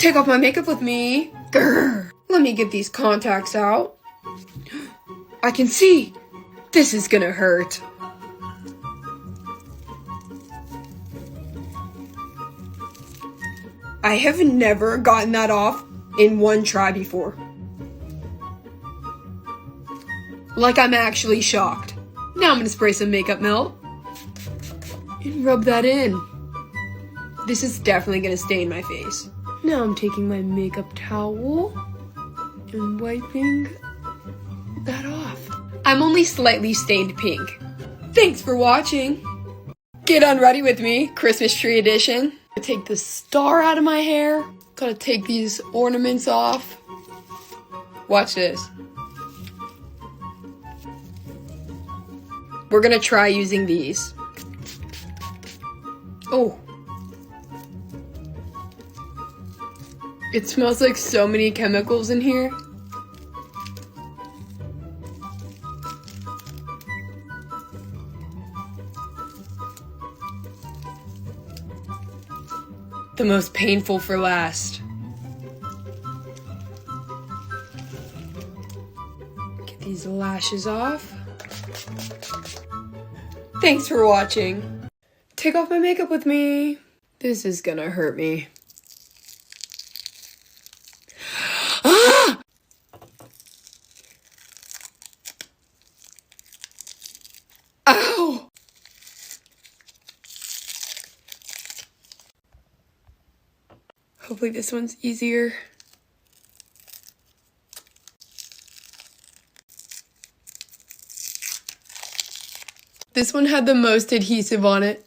Take off my makeup with me. Grr. Let me get these contacts out. I can see. This is gonna hurt. I have never gotten that off in one try before. Like, I'm actually shocked. Now I'm gonna spray some makeup melt and rub that in. This is definitely gonna stain my face. Now I'm taking my makeup towel and wiping that off. I'm only slightly stained pink. Thanks for watching. Get unready with me, Christmas tree edition. I take the star out of my hair. Gotta take these ornaments off. Watch this. We're gonna try using these. Oh. It smells like so many chemicals in here. The most painful for last. Get these lashes off. Thanks for watching. Take off my makeup with me. This is gonna hurt me. Ah! Ow! Hopefully this one's easier. This one had the most adhesive on it.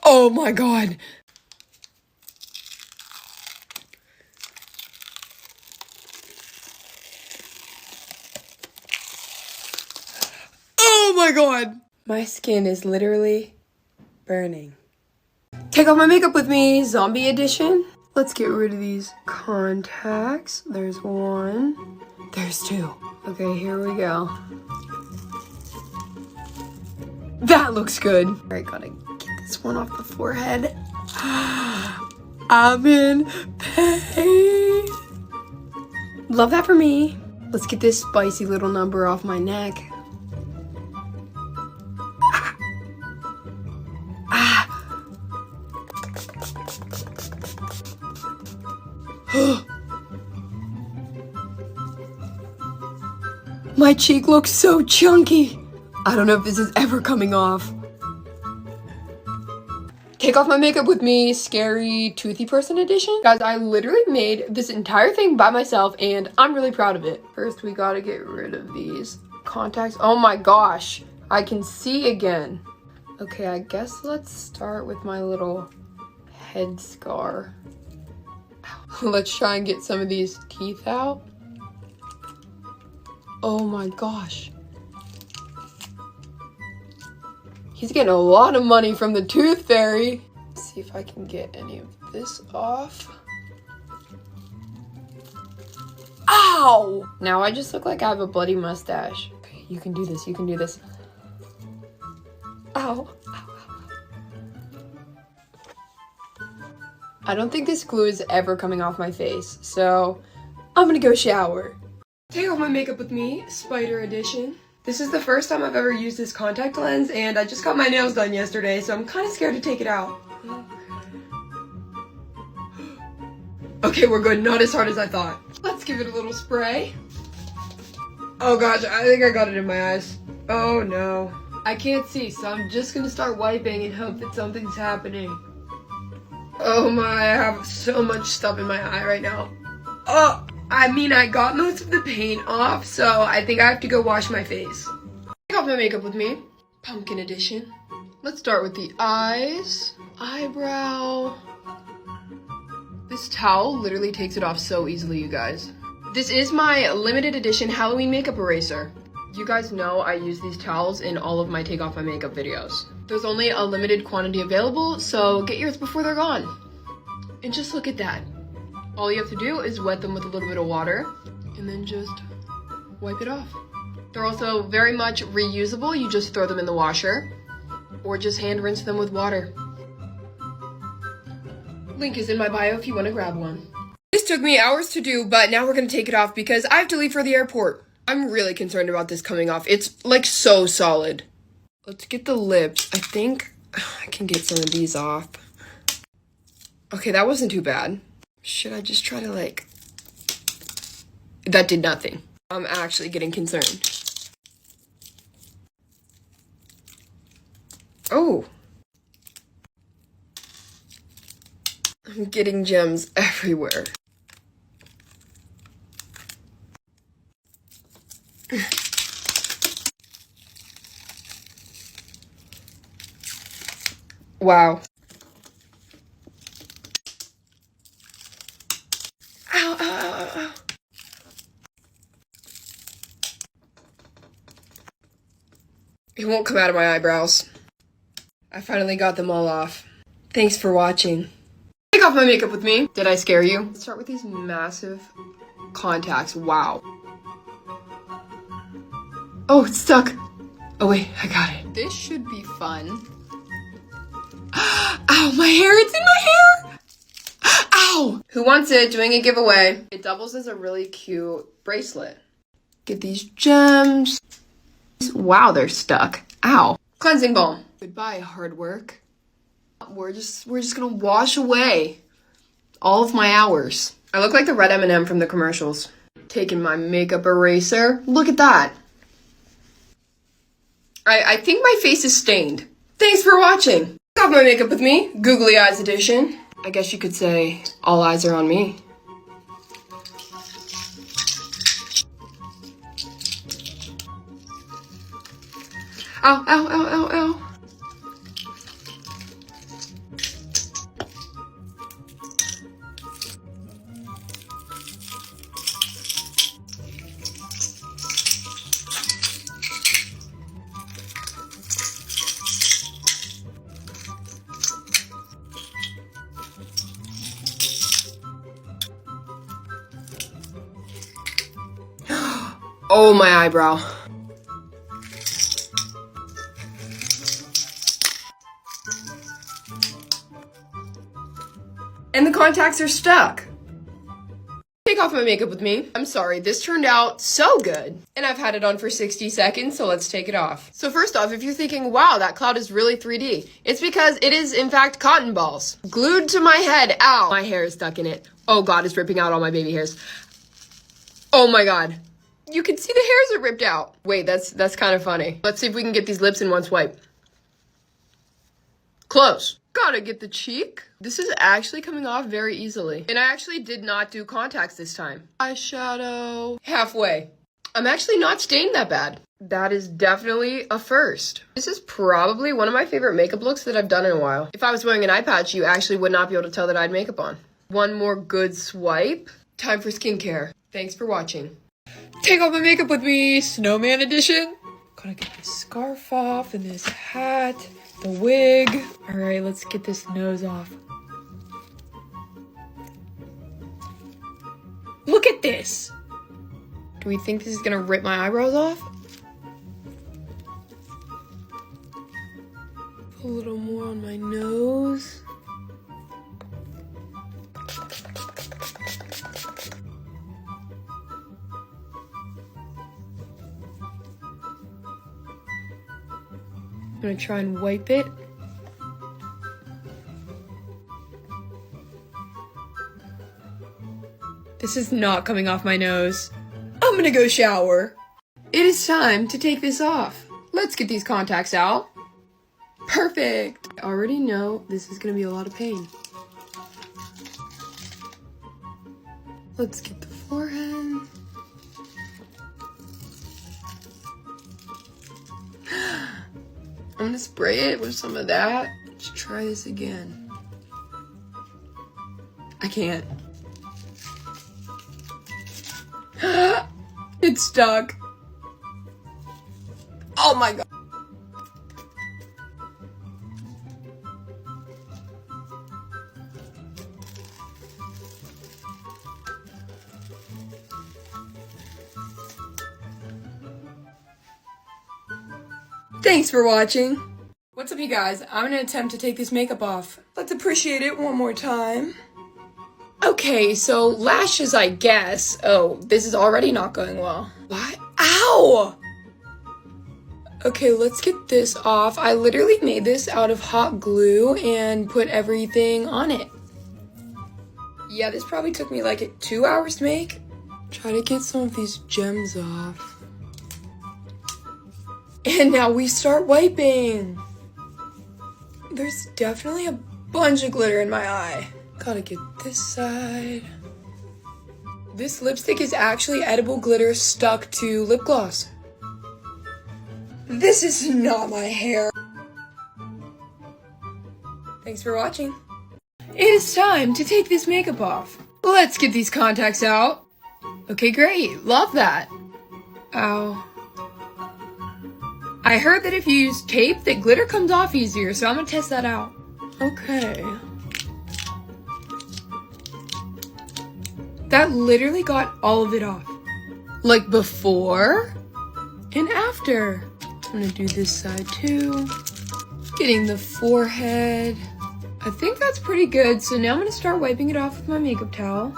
Oh my god. Oh my god. My skin is literally burning. Take off my makeup with me, zombie edition. Let's get rid of these contacts. There's one. There's two. Okay, here we go. That looks good. All right, gotta get this one off the forehead. I'm in pain. Love that for me. Let's get this spicy little number off my neck. My cheek looks so chunky. I don't know if this is ever coming off. Take off my makeup with me, scary toothy person edition. Guys, I literally made this entire thing by myself and I'm really proud of it. First, we gotta get rid of these contacts. Oh my gosh, I can see again. Okay, I guess let's start with my little head scar. Let's try and get some of these teeth out. Oh my gosh. He's getting a lot of money from the tooth fairy. Let's see if I can get any of this off. Ow! Now I just look like I have a bloody mustache. Okay, you can do this, you can do this. Ow. I don't think this glue is ever coming off my face, so I'm gonna go shower. Take off my makeup with me, spider edition. This is the first time I've ever used this contact lens, and I just got my nails done yesterday, so I'm kind of scared to take it out. Okay, we're good. Not as hard as I thought. Let's give it a little spray. Oh gosh, I think I got it in my eyes. Oh no. I can't see, so I'm just gonna start wiping and hope that something's happening. Oh my, I have so much stuff in my eye right now. Oh, I mean, I got most of the paint off, so I think I have to go wash my face. Take off my makeup with me. Pumpkin edition. Let's start with the eyes. Eyebrow. This towel literally takes it off so easily, you guys. This is my limited edition Halloween makeup eraser. You guys know I use these towels in all of my take off my makeup videos. There's only a limited quantity available, so get yours before they're gone. And just look at that. All you have to do is wet them with a little bit of water and then just wipe it off. They're also very much reusable. You just throw them in the washer or just hand rinse them with water. Link is in my bio if you want to grab one. This took me hours to do, but now we're going to take it off because I have to leave for the airport. I'm really concerned about this coming off. It's like so solid. Let's get the lips. I think I can get some of these off. Okay, that wasn't too bad. Should I just try to like... That did nothing. I'm actually getting concerned. Oh. I'm getting gems everywhere. Wow. Ow, ow, ow, ow. It won't come out of my eyebrows. I finally got them all off. Thanks for watching. Take off my makeup with me. Did I scare you? Let's start with these massive contacts. Wow. Oh, it's stuck. Oh wait, I got it. This should be fun. Ow, my hair, it's in my hair! Ow! Who wants it? Doing a giveaway. It doubles as a really cute bracelet. Get these gems. Wow, they're stuck. Ow. Cleansing balm. Goodbye, hard work. We're just gonna wash away all of my hours. I look like the red M&M from the commercials. Taking my makeup eraser. Look at that. I think my face is stained. Thanks for watching. Take off my makeup with me. Googly eyes edition. I guess you could say all eyes are on me. Ow, ow, ow, ow, ow. Oh, my eyebrow. And the contacts are stuck. Take off my makeup with me. I'm sorry, this turned out so good. And I've had it on for 60 seconds, so let's take it off. So first off, if you're thinking, wow, that cloud is really 3D, it's because it is, in fact, cotton balls. Glued to my head. Ow. My hair is stuck in it. Oh God, it's ripping out all my baby hairs. Oh my God. You can see the hairs are ripped out. Wait, that's kind of funny. Let's see if we can get these lips in one swipe. Close. Gotta get the cheek. This is actually coming off very easily. And I actually did not do contacts this time. Eyeshadow. Halfway. I'm actually not stained that bad. That is definitely a first. This is probably one of my favorite makeup looks that I've done in a while. If I was wearing an eye patch, you actually would not be able to tell that I had makeup on. One more good swipe. Time for skincare. Thanks for watching. Take off my makeup with me, snowman edition. Gotta get this scarf off and this hat, the wig. All right, let's get this nose off. Look at this. Do we think this is gonna rip my eyebrows off? Put a little more on my nose. I'm gonna try and wipe it. This is not coming off my nose. I'm gonna go shower. It is time to take this off. Let's get these contacts out. Perfect. I already know this is gonna be a lot of pain. Let's get the forehead. I'm gonna spray it with some of that. Let's try this again. I can't. It's stuck. Oh my God. Thanks for watching. What's up, you guys? I'm gonna attempt to take this makeup off. Let's appreciate it one more time. Okay, so lashes, I guess. Oh, this is already not going well. What? Ow! Okay, let's get this off. I literally made this out of hot glue and put everything on it. Yeah, this probably took me like 2 hours to make. Try to get some of these gems off. And now we start wiping. There's definitely a bunch of glitter in my eye. Gotta get this side. This lipstick is actually edible glitter stuck to lip gloss. This is not my hair. Thanks for watching. It is time to take this makeup off. Let's get these contacts out. Okay, great. Love that. Ow. I heard that if you use tape, that glitter comes off easier, so I'm gonna test that out. Okay. That literally got all of it off. Like before and after. I'm gonna do this side too. Getting the forehead. I think that's pretty good, so now I'm gonna start wiping it off with my makeup towel.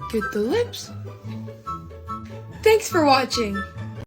Get the lips. Thanks for watching.